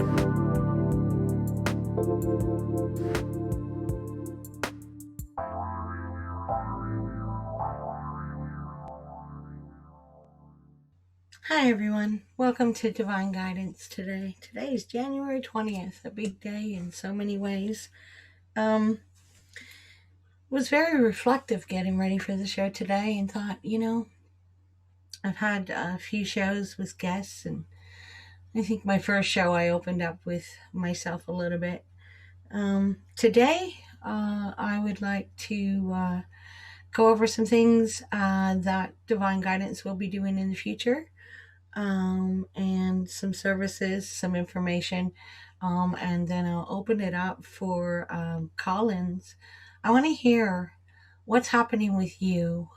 Hi everyone, welcome to Divine Guidance today. Today is January 20th, a big day in so many ways. Was very reflective getting ready for the show today and thought, I've had a few shows with guests, and I think my first show I opened up with myself a little bit. Today, I would like to go over some things that Divine Guidance will be doing in the future. And some services, some information, and then I'll open it up for call-ins. I want to hear what's happening with you.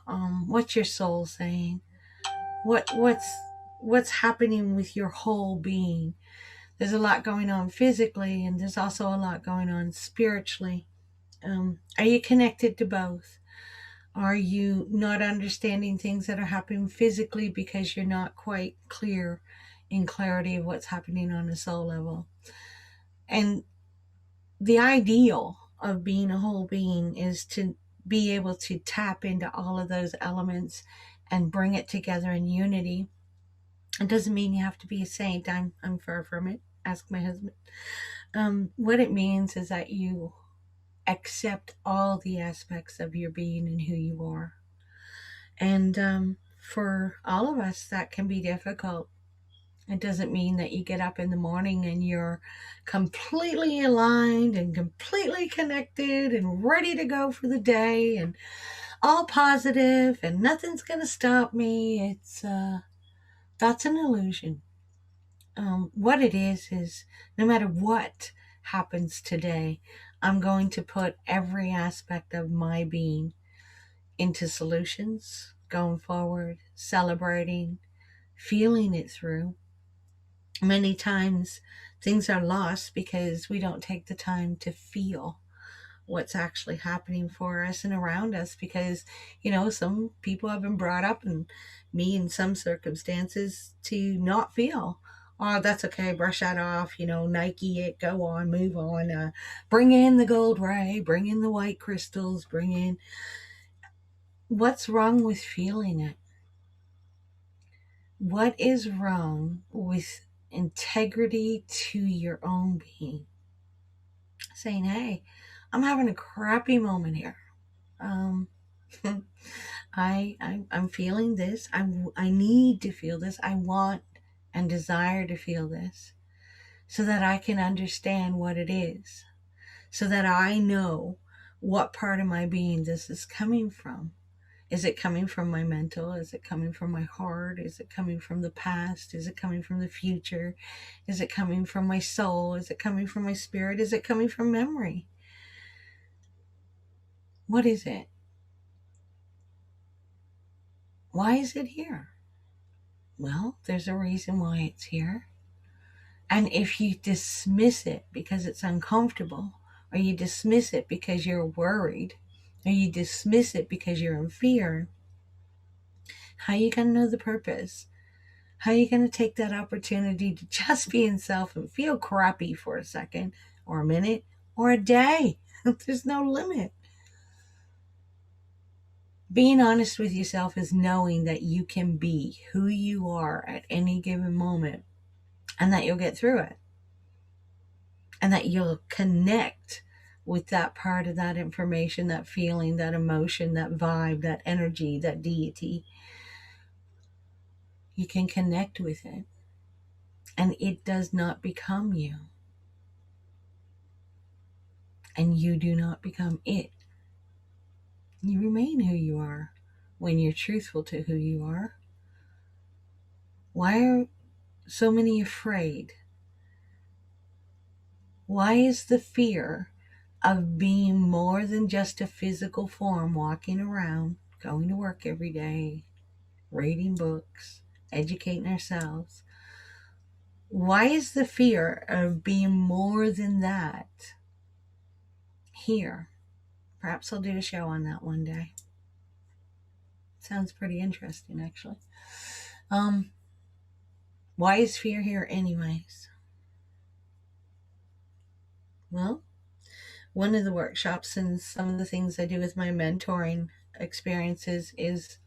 What's your soul saying? What's happening with your whole being? There's a lot going on physically, and there's also a lot going on spiritually. Are you connected to both? Are you not understanding things that are happening physically because you're not quite clear in clarity of what's happening on a soul level? And the ideal of being a whole being is to be able to tap into all of those elements and bring it together in unity. It doesn't mean you have to be a saint. I'm far from it. Ask my husband. What it means is that you accept all the aspects of your being and who you are. And for all of us, that can be difficult. It doesn't mean that you get up in the morning and you're completely aligned and completely connected and ready to go for the day and all positive and nothing's going to stop me. That's an illusion. What it is no matter what happens today, I'm going to put every aspect of my being into solutions, going forward, celebrating, feeling it through. Many times things are lost because we don't take the time to feel what's actually happening for us and around us, because some people have been brought up, and me in some circumstances, to not feel. Oh, that's okay, brush that off, Nike it, go on, move on, bring in the gold ray, bring in the white crystals, bring in. What's wrong with feeling it? What is wrong with integrity to your own being? Saying, hey, I'm having a crappy moment here. Um, I'm feeling this. I need to feel this. I want and desire to feel this so that I can understand what it is, so that I know what part of my being this is coming from. Is it coming from my mental? Is it coming from my heart? Is it coming from the past? Is it coming from the future? Is it coming from my soul? Is it coming from my spirit? Is it coming from memory? What is it? Why is it here? Well, there's a reason why it's here. And if you dismiss it because it's uncomfortable, or you dismiss it because you're worried, or you dismiss it because you're in fear, how are you going to know the purpose? How are you going to take that opportunity to just be in self and feel crappy for a second, or a minute, or a day? There's no limit. Being honest with yourself is knowing that you can be who you are at any given moment, and that you'll get through it, and that you'll connect with that part of that information, that feeling, that emotion, that vibe, that energy, that deity. You can connect with it, and it does not become you, and you do not become it. You remain who you are when you're truthful to who you are. Why are so many afraid? Why is the fear of being more than just a physical form, walking around, going to work every day, reading books, educating ourselves? Why is the fear of being more than that here? Perhaps I'll do a show on that one day. Sounds pretty interesting, actually. Why is fear here anyways? Well, one of the workshops and some of the things I do with my mentoring experiences is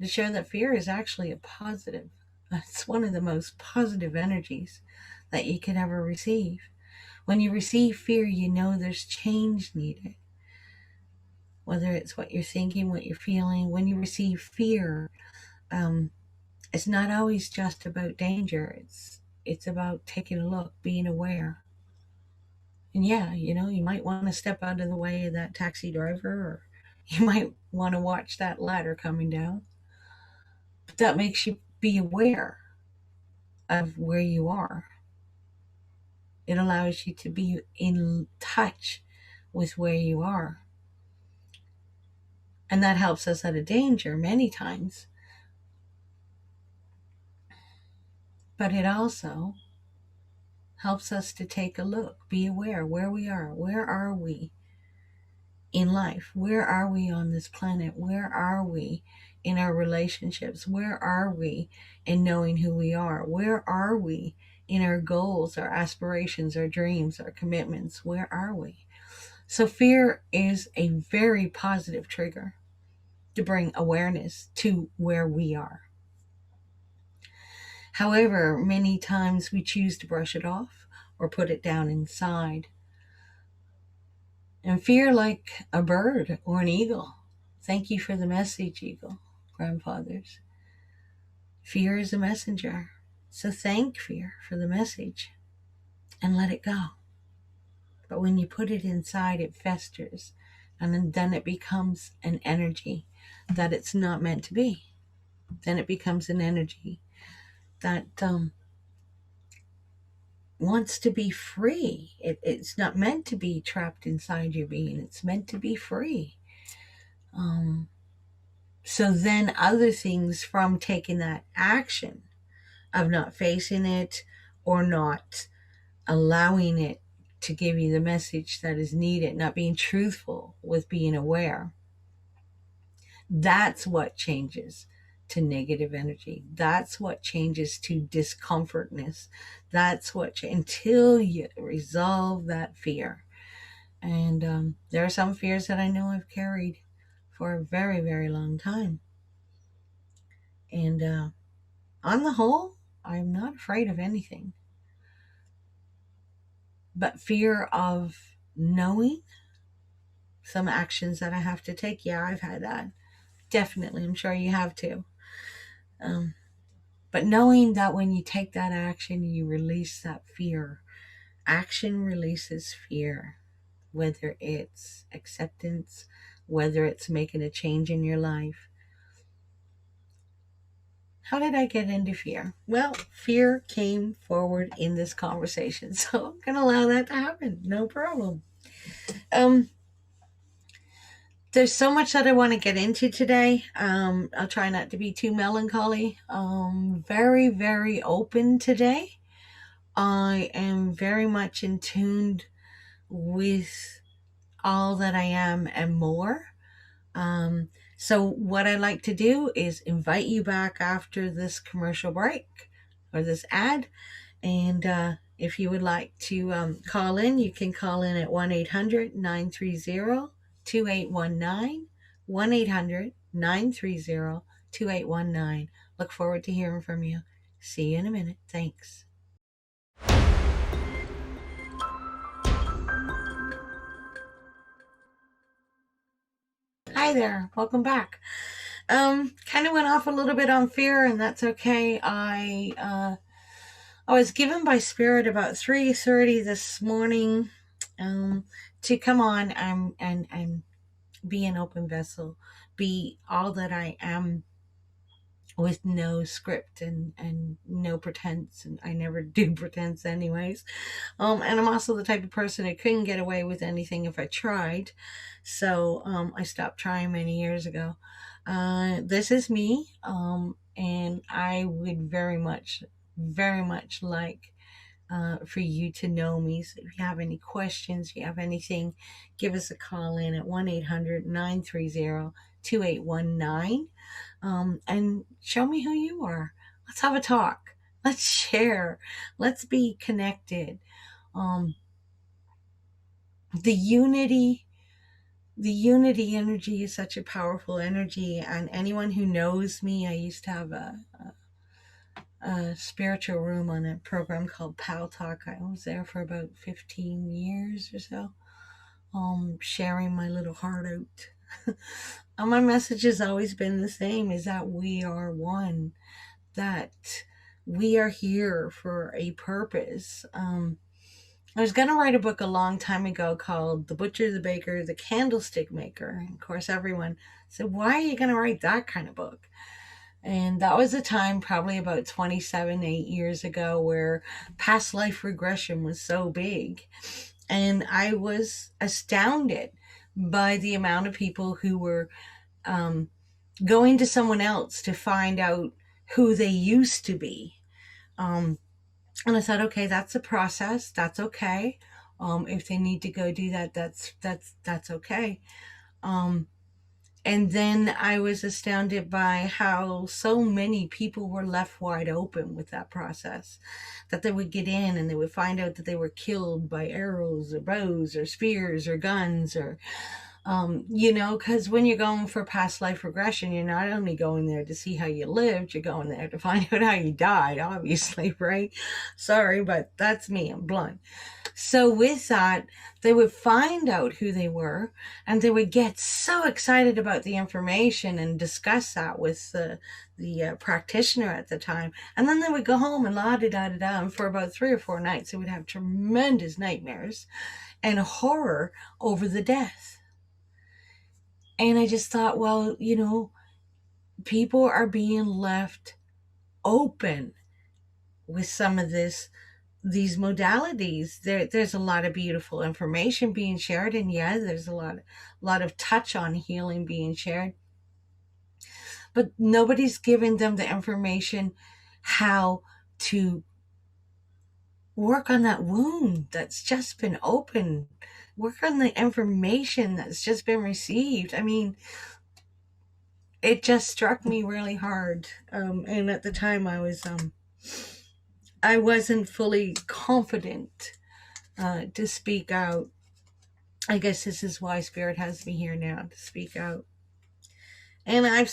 to show that fear is actually a positive. It's one of the most positive energies that you could ever receive. When you receive fear, you know there's change needed. Whether it's what you're thinking, what you're feeling, when you receive fear, it's not always just about danger. It's about taking a look, being aware. And yeah, you might want to step out of the way of that taxi driver, or you might want to watch that ladder coming down. But that makes you be aware of where you are. It allows you to be in touch with where you are. And that helps us out of danger many times. But it also helps us to take a look, be aware where we are. Where are we in life? Where are we on this planet? Where are we in our relationships? Where are we in knowing who we are? Where are we in our goals, our aspirations, our dreams, our commitments? Where are we? So fear is a very positive trigger to bring awareness to where we are. However, many times we choose to brush it off or put it down inside. And fear, like a bird or an eagle. Thank you for the message, eagle, grandfathers. Fear is a messenger. So thank fear for the message and let it go. But when you put it inside, it festers, and then it becomes an energy that it's not meant to be. Then it becomes an energy that wants to be free. It's not meant to be trapped inside your being. It's meant to be free. So then other things from taking that action of not facing it or not allowing it to give you the message that is needed, not being truthful with being aware, that's what changes to negative energy. That's what changes to discomfortness. That's what until you resolve that fear. And there are some fears that I know I've carried for a very, very long time. And on the whole, I'm not afraid of anything. But fear of knowing some actions that I have to take, yeah, I've had that. Definitely, I'm sure you have too. But knowing that when you take that action, you release that fear. Action releases fear, whether it's acceptance, whether it's making a change in your life. How did I get into fear? Well, fear came forward in this conversation, so I'm going to allow that to happen. No problem. There's so much that I want to get into today. I'll try not to be too melancholy. Very, very open today. I am very much in tune with all that I am and more. So what I like to do is invite you back after this commercial break or this ad. And if you would like to call in, you can call in at 1-800-930-2819, 1-800-930-2819. Look forward to hearing from you. See you in a minute. Thanks. Hi there. Welcome back. Kind of went off a little bit on fear, and that's okay. I was given by Spirit about 3:30 this morning to come on and be an open vessel, be all that I am with no script and no pretense, and I never do pretense anyways. And I'm also the type of person who couldn't get away with anything if I tried. So I stopped trying many years ago. This is me, and I would very much like for you to know me. So if you have any questions, if you have anything, give us a call in at 1-800-930-2819 and show me who you are. Let's have a talk. Let's share. Let's be connected. the unity the unity energy is such a powerful energy. And anyone who knows me, I used to have a spiritual room on a program called Pal Talk. I was there for about 15 years or so, sharing my little heart out. And my message has always been the same, is that we are one, that we are here for a purpose. I was going to write a book a long time ago called The Butcher, the Baker, the Candlestick Maker. And of course, everyone said, why are you going to write that kind of book? And that was a time, probably about 27, 8 years ago, where past life regression was so big. And I was astounded by the amount of people who were going to someone else to find out who they used to be. And I thought, okay, that's a process. That's okay. If they need to go do that, that's okay. And then I was astounded by how so many people were left wide open with that process. That they would get in and they would find out that they were killed by arrows or bows or spears or guns or, because when you're going for past life regression, you're not only going there to see how you lived, you're going there to find out how you died, obviously, right? Sorry, but that's me, I'm blunt. So with that, they would find out who they were and they would get so excited about the information and discuss that with the practitioner at the time. And then they would go home and la-da-da-da-da. And for about 3 or 4 nights, they would have tremendous nightmares and horror over the death. And I just thought, well, people are being left open with some of these modalities. There's a lot of beautiful information being shared, and yeah, there's a lot of touch on healing being shared, but nobody's giving them the information how to work on that wound that's just been opened, work on the information that's just been received. I mean, it just struck me really hard, and at the time I wasn't fully confident to speak out. I guess this is why Spirit has me here now, to speak out. And I've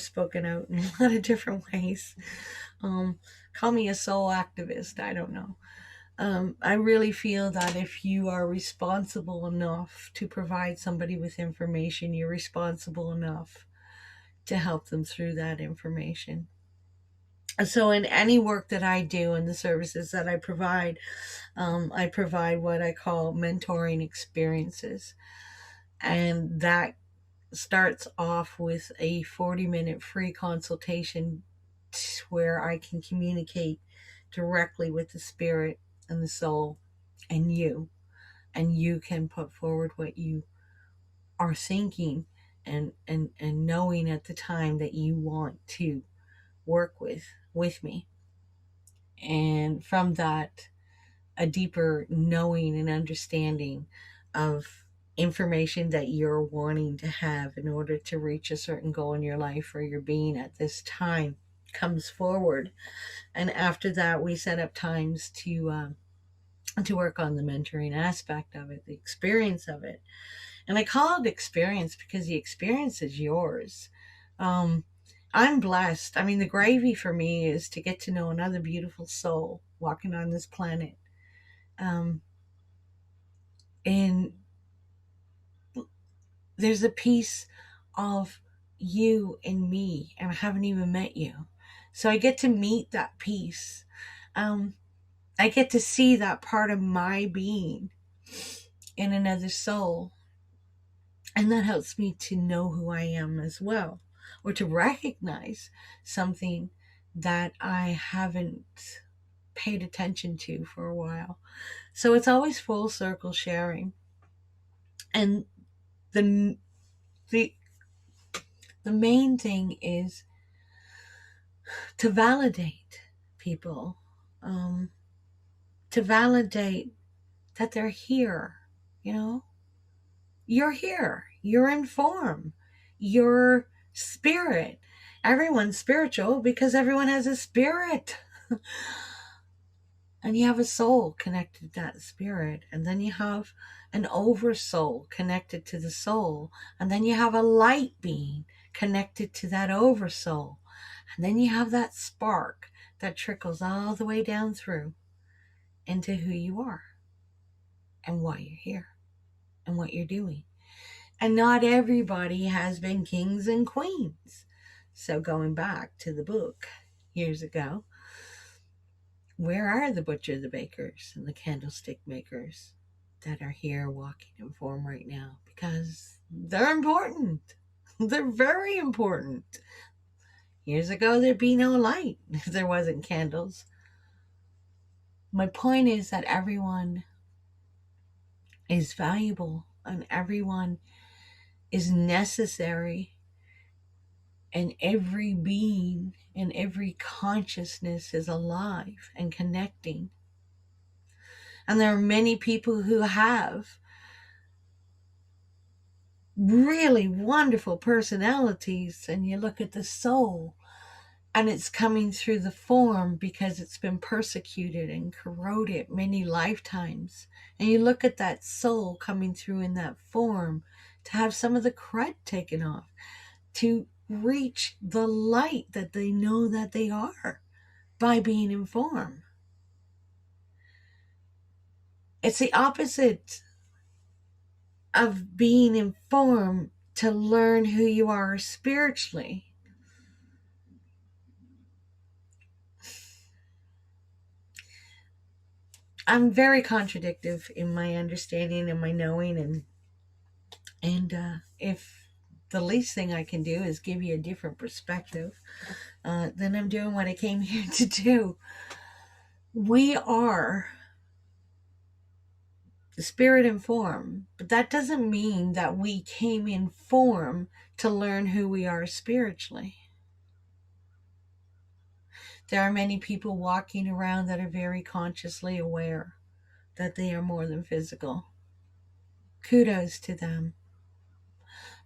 spoken out in a lot of different ways. Call me a soul activist, I don't know. I really feel that if you are responsible enough to provide somebody with information, you're responsible enough to help them through that information. So in any work that I do and the services that I provide what I call mentoring experiences. And that starts off with a 40-minute free consultation where I can communicate directly with the spirit and the soul and you. And you can put forward what you are thinking and knowing at the time that you want to work with me. And from that, a deeper knowing and understanding of information that you're wanting to have in order to reach a certain goal in your life or your being at this time comes forward. And after that, we set up times to work on the mentoring aspect of it, the experience of it. And I call it experience because the experience is yours. I'm blessed. I mean, the gravy for me is to get to know another beautiful soul walking on this planet. And there's a piece of you in me, and I haven't even met you. So I get to meet that piece. I get to see that part of my being in another soul. And that helps me to know who I am as well, or to recognize something that I haven't paid attention to for a while. So it's always full circle sharing. And the main thing is to validate people, to validate that they're here. You're here, you're in form, you're spirit. Everyone's spiritual because everyone has a spirit. And you have a soul connected to that spirit. And then you have an oversoul connected to the soul. And then you have a light being connected to that oversoul. And then you have that spark that trickles all the way down through into who you are and why you're here and what you're doing. And not everybody has been kings and queens. So going back to the book years ago, where are the butcher, the bakers, and the candlestick makers that are here walking in form right now? Because they're important. They're very important. Years ago, there'd be no light if there wasn't candles. My point is that everyone is valuable and everyone is necessary, and every being and every consciousness is alive and connecting. And there are many people who have really wonderful personalities, and you look at the soul and it's coming through the form because it's been persecuted and corroded many lifetimes. And you look at that soul coming through in that form to have some of the crud taken off, to reach the light that they know that they are by being in form. It's the opposite of being in form to learn who you are spiritually. I'm very contradictive in my understanding and my knowing, and if the least thing I can do is give you a different perspective, then I'm doing what I came here to do. We are the spirit in form, but that doesn't mean that we came in form to learn who we are spiritually. There are many people walking around that are very consciously aware that they are more than physical. Kudos to them.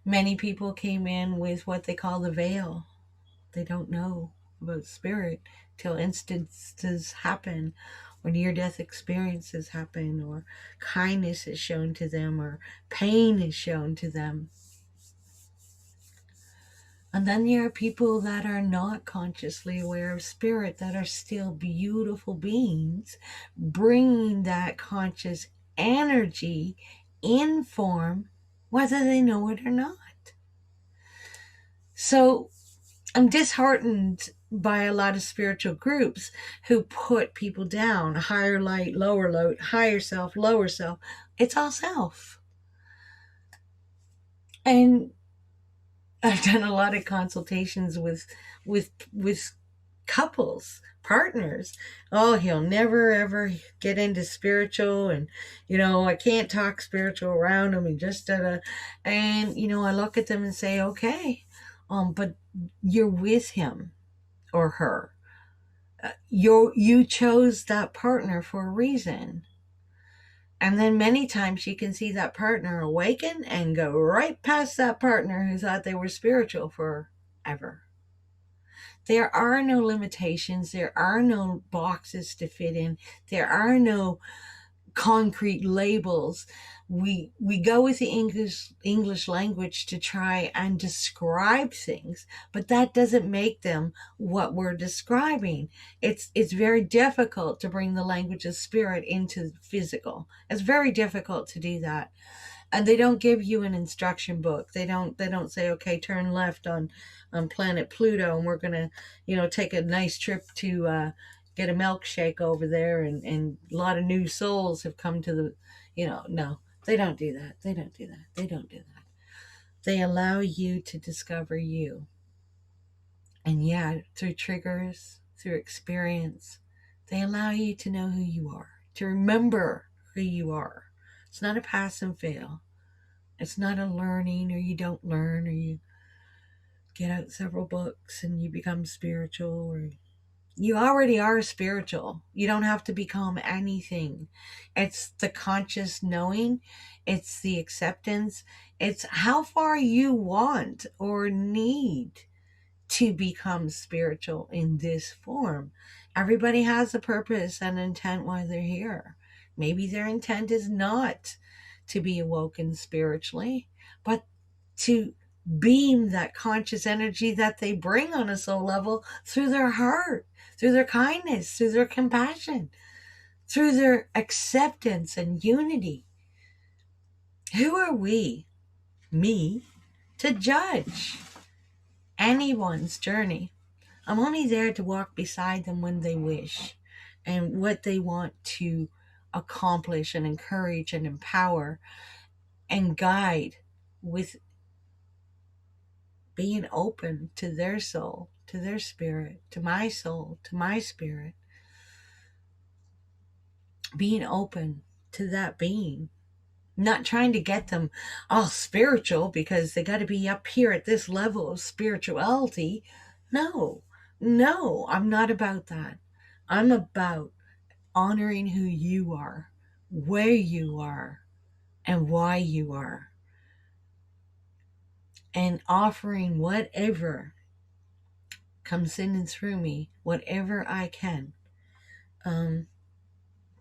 Many people came in with what they call the veil. They don't know about spirit till instances happen, or near-death experiences happen, or kindness is shown to them, or pain is shown to them. And then there are people that are not consciously aware of spirit, that are still beautiful beings, bringing that conscious energy in form, whether they know it or not. So I'm disheartened by a lot of spiritual groups who put people down, higher light, lower light, higher self, lower self. It's all self. And I've done a lot of consultations with couples, partners. Oh, he'll never ever get into spiritual, and I can't talk spiritual around him, and just and I look at them and say, okay, but you're with him or her. You chose that partner for a reason. And then many times you can see that partner awaken and go right past that partner who thought they were spiritual forever. There are no limitations. There are no boxes to fit in. There are no concrete labels. We go with the English language to try and describe things, but that doesn't make them what we're describing. It's very difficult to bring the language of spirit into physical. It's very difficult to do that. And they don't give you an instruction book. They don't say, okay, turn left on planet Pluto, and we're gonna take a nice trip to get a milkshake over there, and a lot of new souls have come to the, no, they don't do that. They don't do that. They don't do that. They allow you to discover you. And yeah, through triggers, through experience, they allow you to know who you are, to remember who you are. It's not a pass and fail. It's not a learning, or you don't learn, or you get out several books and you become spiritual, or you already are spiritual. You don't have to become anything. It's the conscious knowing. It's the acceptance. It's how far you want or need to become spiritual in this form. Everybody has a purpose and intent why they're here. Maybe their intent is not to be awoken spiritually, but to beam that conscious energy that they bring on a soul level through their heart, through their kindness, through their compassion, through their acceptance and unity. Who are we, me, to judge anyone's journey? I'm only there to walk beside them when they wish and what they want to accomplish and encourage and empower and guide, with being open to their soul, to their spirit, to my soul, to my spirit, being open to that being. Not trying to get them all spiritual because they got to be up here at this level of spirituality. No, no, I'm not about that. I'm about honoring who you are, where you are, and why you are, and offering whatever comes in and through me, whatever I can,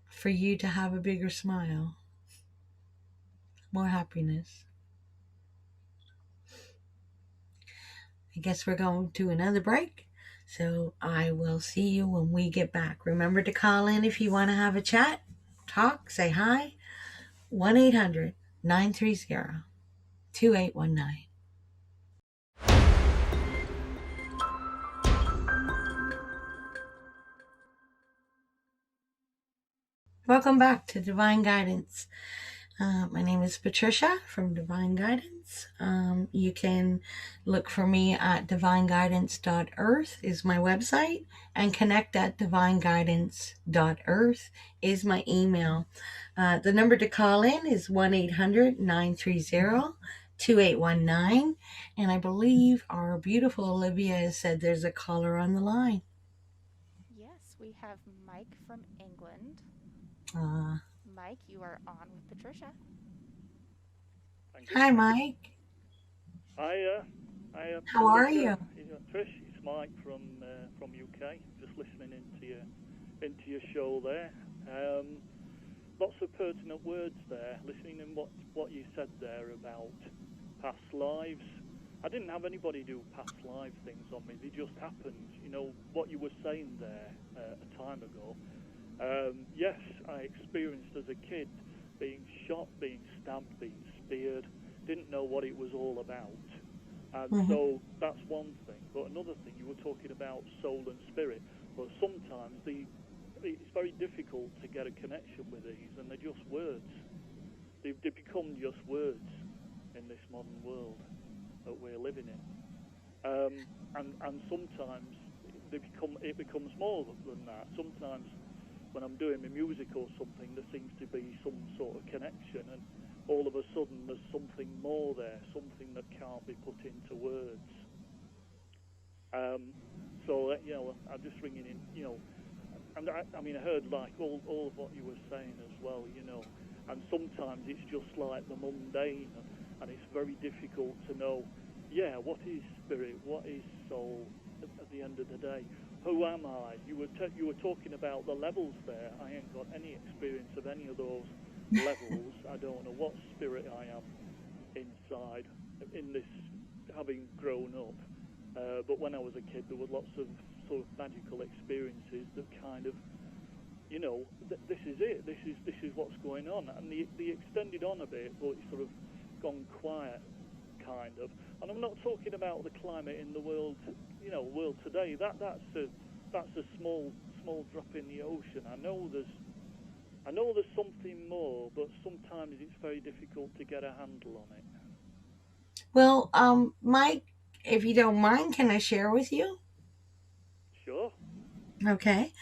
for you to have a bigger smile, more happiness. I guess we're going to another break, so I will see you when we get back. Remember to call in if you want to have a chat, talk, say hi. 1-800-930-2819. Welcome back to Divine Guidance. My name is Patricia from Divine Guidance. You can look for me at divineguidance.earth is my website, and connect at divineguidance.earth is my email. The number to call in is 1-800-930-2819. And I believe our beautiful Olivia has said there's a caller on the line. Yes, we have Mike from England. Mike, you are on with Patricia. Thank you. Hi, Mike. Hi, How are Patricia. you? Trish, it's Mike from UK. Just listening into your show there. Lots of pertinent words there. Listening in what you said there about past lives. I didn't have anybody do past life things on me. They just happened. You know what you were saying there a time ago. Yes, I experienced as a kid being shot, being stabbed, being speared. Didn't know what it was all about. And so that's one thing. But another thing, you were talking about soul and spirit. But sometimes it's very difficult to get a connection with these, and they're just words. They become just words in this modern world that we're living in. And sometimes it becomes more than that. Sometimes when I'm doing my music or something, there seems to be some sort of connection, and all of a sudden there's something more there, something that can't be put into words. So I'm just ringing in, and I mean, I heard like all of what you were saying as well, and sometimes it's just like the mundane, and it's very difficult to know, what is spirit, what is soul at the end of the day. Who am I? You were talking about the levels there. I ain't got any experience of any of those levels. I don't know what spirit I am inside in this, having grown up. But when I was a kid, there were lots of sort of magical experiences that kind of, this is it. This is what's going on. And they extended on a bit, but it's sort of gone quiet, kind of. And I'm not talking about the climate in the world, world today. That's a small drop in the ocean. I know there's something more, but sometimes it's very difficult to get a handle on it. Well, Mike, if you don't mind, can I share with you? Sure. Okay.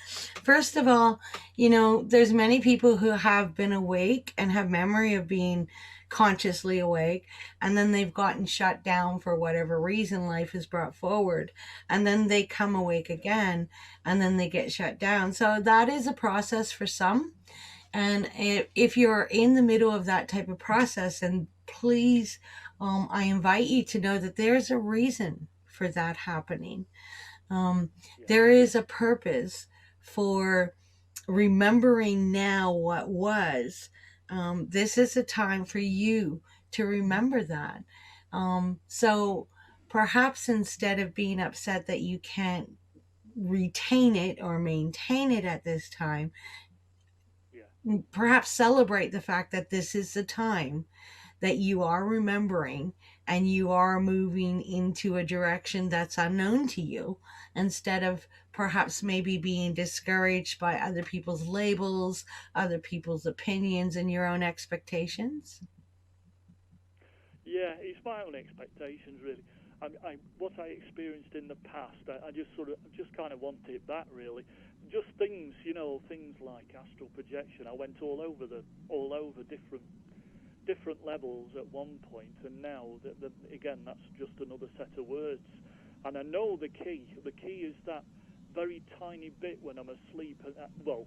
First of all, there's many people who have been awake and have memory of being consciously awake, and then they've gotten shut down for whatever reason life has brought forward, and then they come awake again, and then they get shut down. So that is a process for some. And if you're in the middle of that type of process, and please, I invite you to know that there's a reason for that happening. Yeah. There is a purpose for remembering now what was. This is a time for you to remember that. So perhaps instead of being upset that you can't retain it or maintain it at this time, Yeah. perhaps celebrate the fact that this is the time that you are remembering and you are moving into a direction that's unknown to you, instead of perhaps maybe being discouraged by other people's labels, other people's opinions, and your own expectations. Yeah, it's my own expectations, really. What I experienced in the past, I just just kind of wanted it back, really. Just things, things like astral projection. I went all over different levels at one point, and now again, that's just another set of words. And I know the key. The key is that very tiny bit when I'm asleep. Well,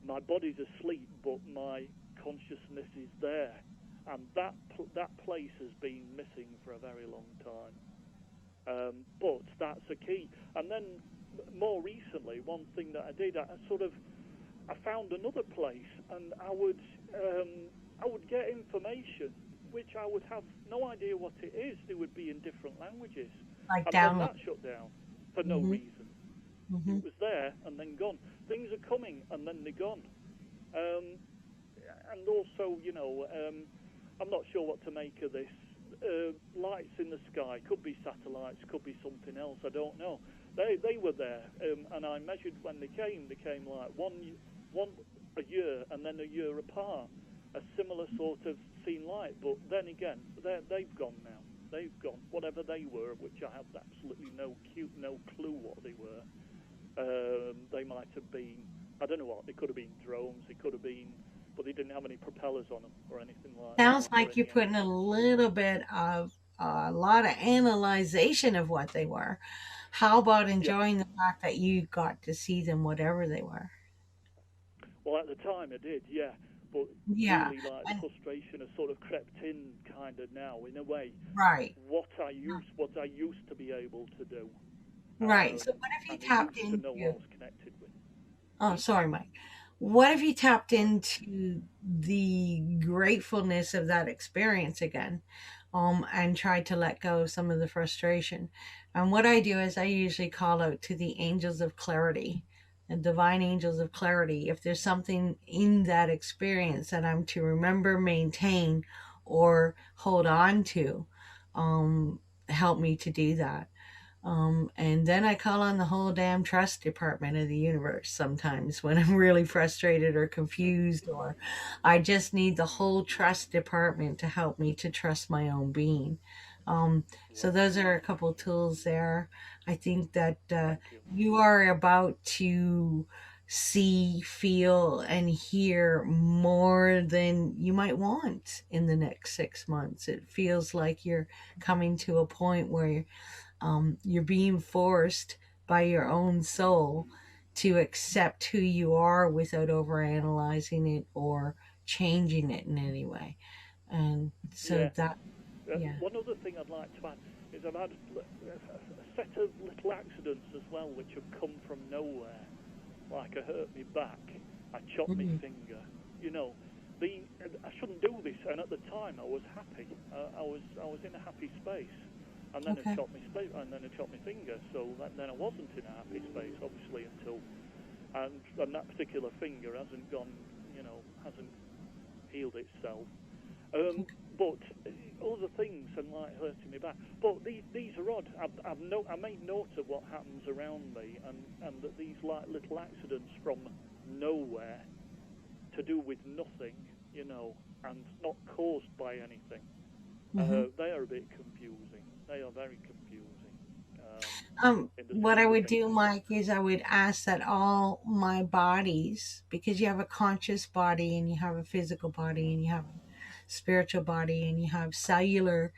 my body's asleep, but my consciousness is there, and that place has been missing for a very long time. But that's a key. And then more recently, one thing that I did, I found another place, and I would get information which I would have no idea what it is. They would be in different languages, Like and then download. that shut down for no Mm-hmm. reason. Mm-hmm. It was there and then gone. Things are coming and then they're gone. Um, and also, I'm not sure what to make of this. Lights in the sky, could be satellites, could be something else, I don't know. They were there, and I measured when they came. They came like one a year and then a year apart. A similar sort of seen light, but then again, they've gone now. They've gone. Whatever they were, which I have absolutely no clue what they were. They might have been, I don't know what, they could have been drones, they could have been, but they didn't have any propellers on them or anything like Sounds that, or like you're any putting a engines. little bit of a lot of analyzation of what they were. How about Yeah. enjoying the fact that you got to see them, whatever they were? Well, at the time I did, yeah. But Yeah. really, like, the And frustration has sort of crept in, kind of now, in a way. right. What I used to be able to do, Right. So what if you and I tapped used to know what I into, was connected with. oh, Hmm? sorry, Mike. What if you tapped Sorry. into the gratefulness of that experience again, and tried to let go of some of the frustration? And what I do is I usually call out to the angels of clarity, the divine angels of clarity. If there's something in that experience that I'm to remember, maintain, or hold on to, help me to do that. And then I call on the whole damn trust department of the universe sometimes when I'm really frustrated or confused, or I just need the whole trust department to help me to trust my own being. So Yeah. those are a couple tools there. I think that Thank you. you are about to see, feel, and hear more than you might want in the next 6 months. It feels like you're coming to a point where you're being forced by your own soul to accept who you are without overanalyzing it or changing it in any way. And so Yeah. that, yeah. One other thing I'd like to add is I've had a set of little accidents as well, which have come from nowhere. Like, I hurt my back, I chopped my Mhm. finger. You know, I shouldn't do this, and at the time I was happy. I was in a happy space, and then Okay. I chopped my finger. So then I wasn't in a happy space, obviously, until and that particular finger hasn't gone, hasn't healed itself. Um, Okay. but other things and like hurting me back. But these are odd. I made note of what happens around me, and that these like little accidents from nowhere, to do with nothing, and not caused by anything. Hmm. They are a bit confusing. They are very confusing. In the What I scheme of would things. do, Mike, is I would ask that all my bodies, because you have a conscious body and you have a physical body and you have a spiritual body and you have cellular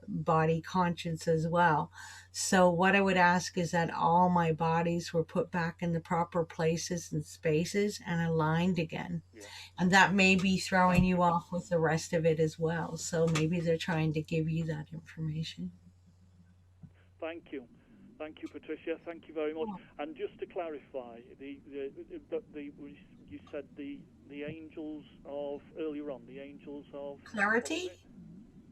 body conscience as well. So, what I would ask is that all my bodies were put back in the proper places and spaces and aligned again. Yeah. And that may be throwing Thank you you. off with the rest of it as well. So, maybe they're trying to give you that information. Thank you. Thank you, Patricia. Thank you very much. And just to clarify, you said the angels of earlier on, the angels of what was Clarity? it?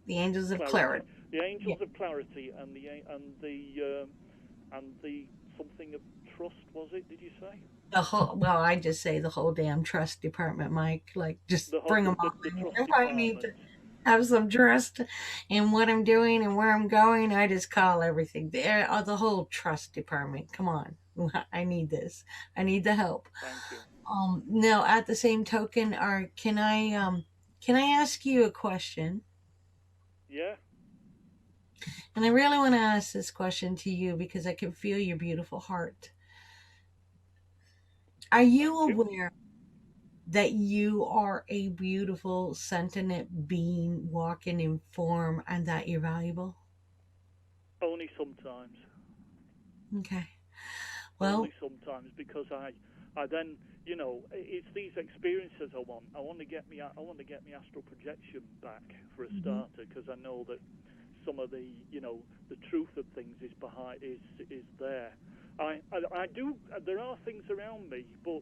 The angels of Clarity. clarity. The Yeah. angels of clarity and the something of trust, was it? Did you say Well, I just say the whole damn trust department, Mike. Like, just bring them on. the trust If I need to department? have some trust in what I'm doing and where I'm going, I just call everything. The whole trust department. Come on. I need this. I need the help. Thank you. Now, at the same token, can I ask you a question? Yeah. And I really want to ask this question to you because I can feel your beautiful heart. Are you Thank you. aware that you are a beautiful sentient being walking in form and that you're valuable? Only sometimes. Okay. Well, Only sometimes, because I then, it's these experiences I want. I want to get me astral projection back for a mhm. starter, because I know that some of the, the truth of things is there. I do. There are things around me, but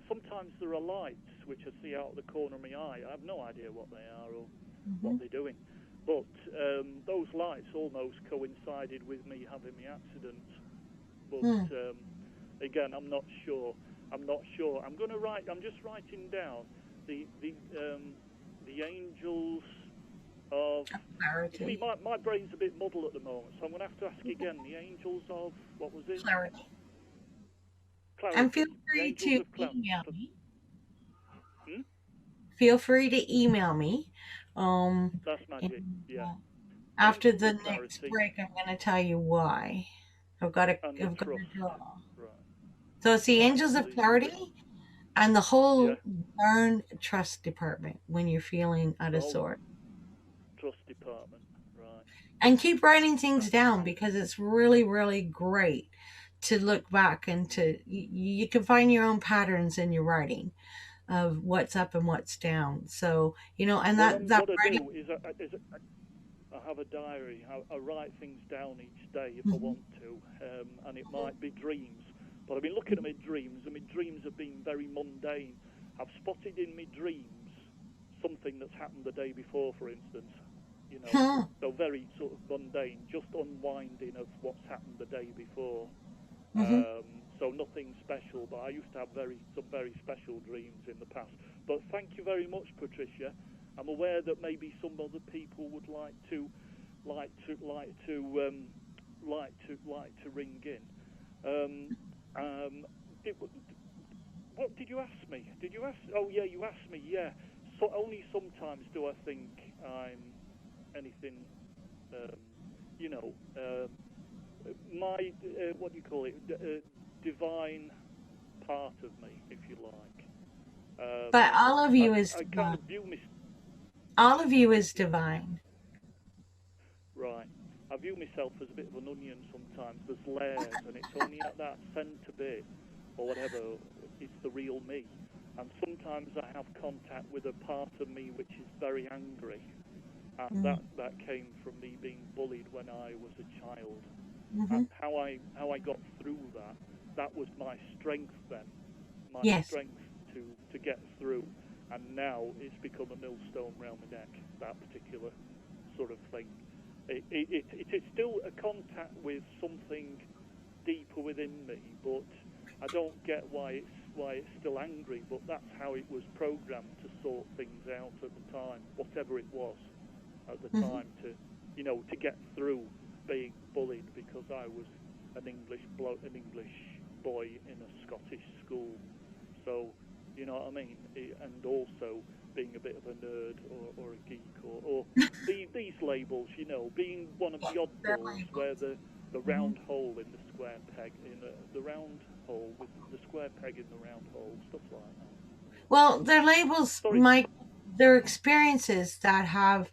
sometimes there are lights which I see out of the corner of my eye. I have no idea what they are or what Mhm. they're doing. But those lights almost coincided with me having my accident. But Hmm. again, I'm not sure. I'm not sure. I'm going to write. I'm just writing down the the um, the angels of. You see, Clarity. my brain's a bit muddled at the moment, so I'm going to have to ask again. The angels of, what was it? Clarity. And feel Clarity. The free angels to of clarity. email me. Hmm? Feel free to email me. That's magic. And Yeah. after Angels the of next clarity break, I'm going to tell you why. and the I've got trust. to draw. Right. So it's the Right. angels So of the clarity and the yeah, whole darn trust department when you're feeling out the of whole sort. trust department. Right. And keep writing things That's down because it's really, really great to look back and you can find your own patterns in your writing of what's up and what's down. So, and that What I writing. do I have a diary. I write things down each day if I Mhm. want to, and it might be dreams. But I've been looking at my dreams, and my dreams have been very mundane. I've spotted in my dreams something that's happened the day before, for instance. You know, Huh. so very sort of mundane, just unwinding of what's happened the day before. Hmm. So nothing special, but I used to have some very special dreams in the past. But thank you very much, Patricia. I'm aware that maybe some other people would like to like to like to ring in. Um, um, did, what did you ask me? Did you ask? Oh yeah, you asked me. Yeah. So only sometimes do I think I'm anything. Um, you know. My what do you call it? Divine part of me, if you like. But all of you is I kind divine. of view me All of you is divine. right. I view myself as a bit of an onion sometimes. There's layers, and it's only at that centre bit, or whatever, it's the real me. And sometimes I have contact with a part of me which is very angry, and Mm. that came from me being bullied when I was a child. Hmm. And how I got through that was my strength then, my Yes. strength to get through. And now it's become a millstone round my neck, that particular sort of thing. It is still a contact with something deeper within me, but I don't get why it's still angry. But that's how it was programmed to sort things out at the time, whatever it was at the Hmm. time, to get through being bullied because I was an English boy in a Scottish school. So, you know what I mean? And also being a bit of a nerd or a geek or these labels, being one of the They're oddballs labeled. where the Hmm. round hole in the square peg, in the round hole with the square peg in the round hole, stuff like that. Well, they're labels, Sorry. Mike. They're experiences that have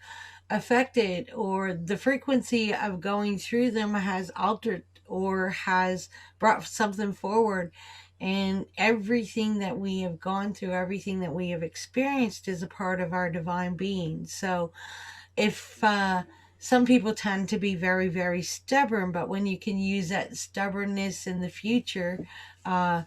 affected, or the frequency of going through them has altered or has brought something forward. And everything that we have gone through, everything that we have experienced is a part of our divine being. So if some people tend to be very, very stubborn, but when you can use that stubbornness in the future to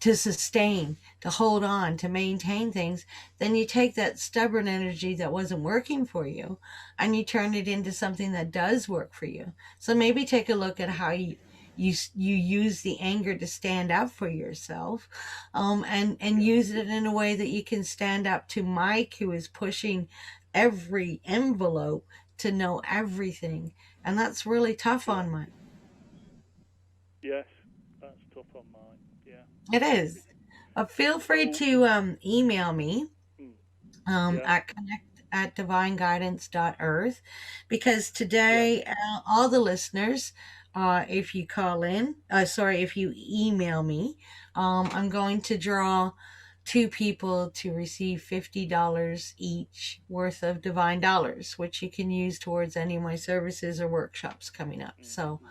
sustain, to hold on, to maintain things, then you take that stubborn energy that wasn't working for you and you turn it into something that does work for you. So maybe take a look at how you use the anger to stand up for yourself, and use it in a way that you can stand up to Mike, who is pushing every envelope to know everything, and that's really tough on Mike. Yes, that's tough on mine. Yeah. It is. Feel free to email me Yeah. at connect@divineguidance.earth, because Yeah. today, all the listeners, if you call in, if you email me, I'm going to draw two people to receive $50 each worth of divine dollars, which you can use towards any of my services or workshops coming up. So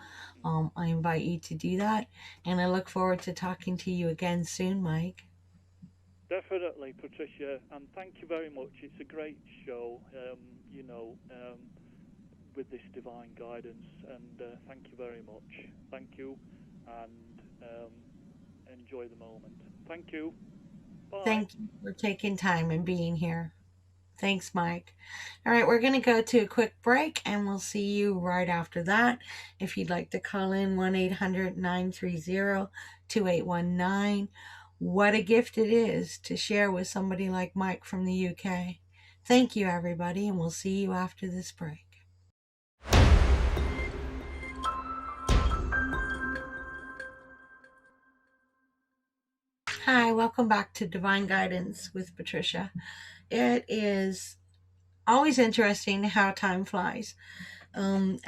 I invite you to do that, and I look forward to talking to you again soon, Mike. Definitely, Patricia, and thank you very much. It's a great show, with this divine guidance, and thank you very much. Thank you, and enjoy the moment. Thank you. Bye. Thank you for taking time and being here. Thanks, Mike. All right, we're going to go to a quick break, and we'll see you right after that. If you'd like to call in, 1-800-930-2819. What a gift it is to share with somebody like Mike from the UK. Thank you, everybody, and we'll see you after this break. Hi, welcome back to Divine Guidance with Patricia. It is always interesting how time flies. And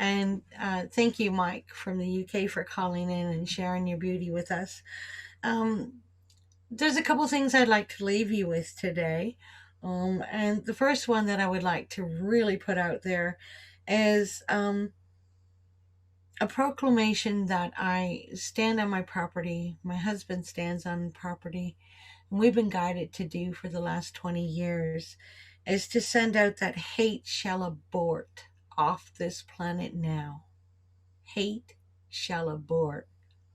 thank you, Mike from the UK, for calling in and sharing your beauty with us. There's a couple things I'd like to leave you with today. And the first one that I would like to really put out there is a proclamation that I stand on my property. My husband stands on property, and we've been guided to do for the last 20 years, is to send out that hate shall abort off this planet now. Hate shall abort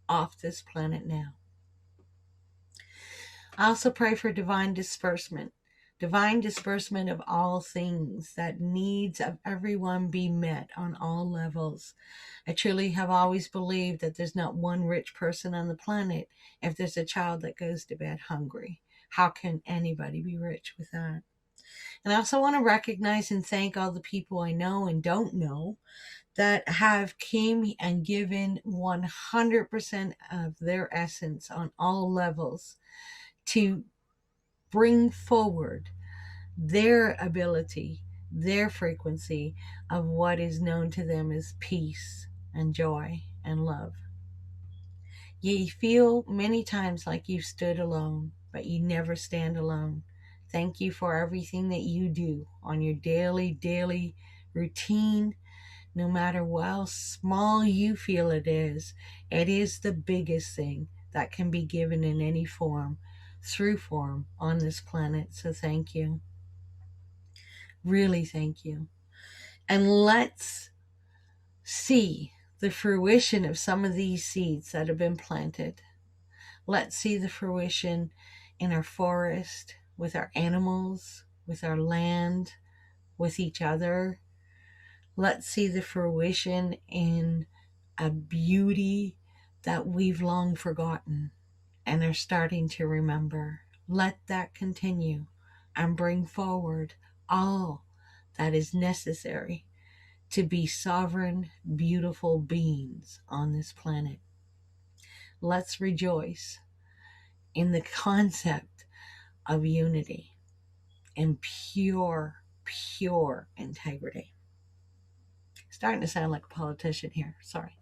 off this planet now. I also pray for divine disbursement of all things, that needs of everyone be met on all levels. I truly have always believed that there's not one rich person on the planet if there's a child that goes to bed hungry. How can anybody be rich with that? And I also want to recognize and thank all the people I know and don't know that have came and given 100% of their essence on all levels to bring forward their ability, their frequency of what is known to them as peace and joy and love. Ye feel many times like you stood alone, but you never stand alone. Thank you for everything that you do on your daily routine. No matter how small you feel it is the biggest thing that can be given in any form, through form on this planet. So thank you. Really thank you. And let's see the fruition of some of these seeds that have been planted. Let's see the fruition in our forest, with our animals, with our land, with each other. Let's see the fruition in a beauty that we've long forgotten and are starting to remember. Let that continue and bring forward all that is necessary to be sovereign, beautiful beings on this planet. Let's rejoice in the concept of unity and pure integrity. Starting to sound like a politician here. Sorry.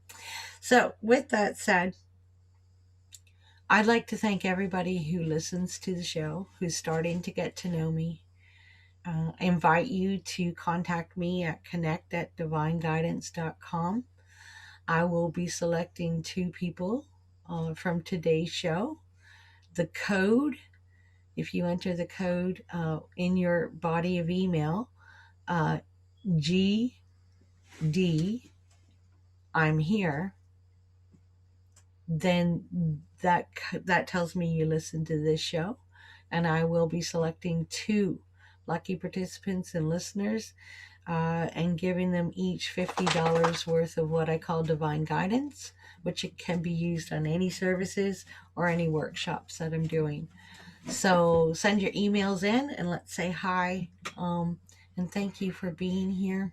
So, with that said, I'd like to thank everybody who listens to the show, who's starting to get to know me. I invite you to contact me at connect@divineguidance.com. I will be selecting two people from today's show. The code, if you enter the code in your body of email, D, I'm here, then that tells me you listen to this show, and I will be selecting 2 lucky participants and listeners, and giving them each $50 worth of what I call divine guidance, which it can be used on any services or any workshops that I'm doing. So send your emails in and let's say hi. And thank you for being here.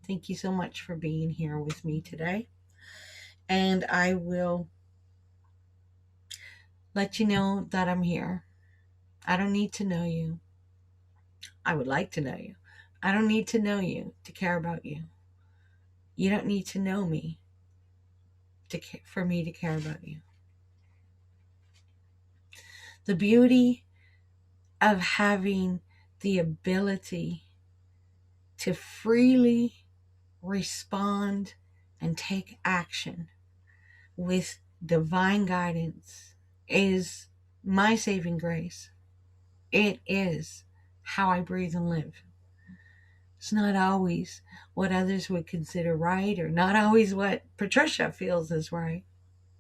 Thank you so much for being here with me today. And I will let you know that I'm here. I don't need to know you. I would like to know you. I don't need to know you to care about you. You don't need to know me for me to care about you. The beauty of having the ability to freely respond and take action with divine guidance is my saving grace. It is how I breathe and live. It's not always what others would consider right, or not always what Patricia feels is right,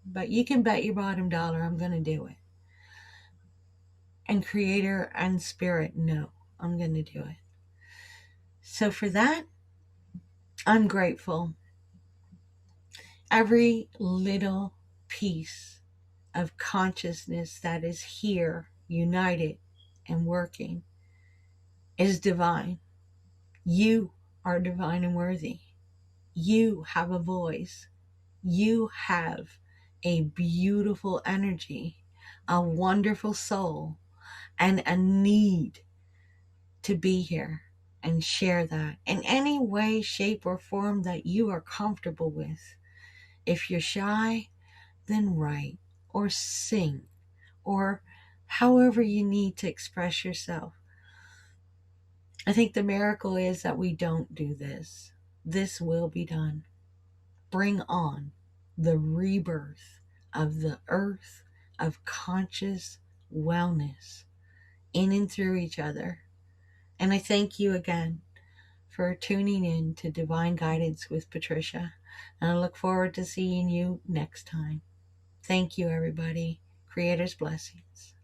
but you can bet your bottom dollar I'm going to do it. And Creator and Spirit know I'm going to do it. So for that, I'm grateful. Every little piece of consciousness that is here, united and working, is divine. You are divine and worthy. You have a voice. You have a beautiful energy, a wonderful soul, and a need to be here and share that in any way, shape, or form that you are comfortable with. If you're shy, then write or sing or however you need to express yourself. I think the miracle is that we don't do this. This will be done. Bring on the rebirth of the earth of conscious wellness in and through each other. And I thank you again for tuning in to Divine Guidance with Patricia. And I look forward to seeing you next time. Thank you, everybody. Creator's blessings.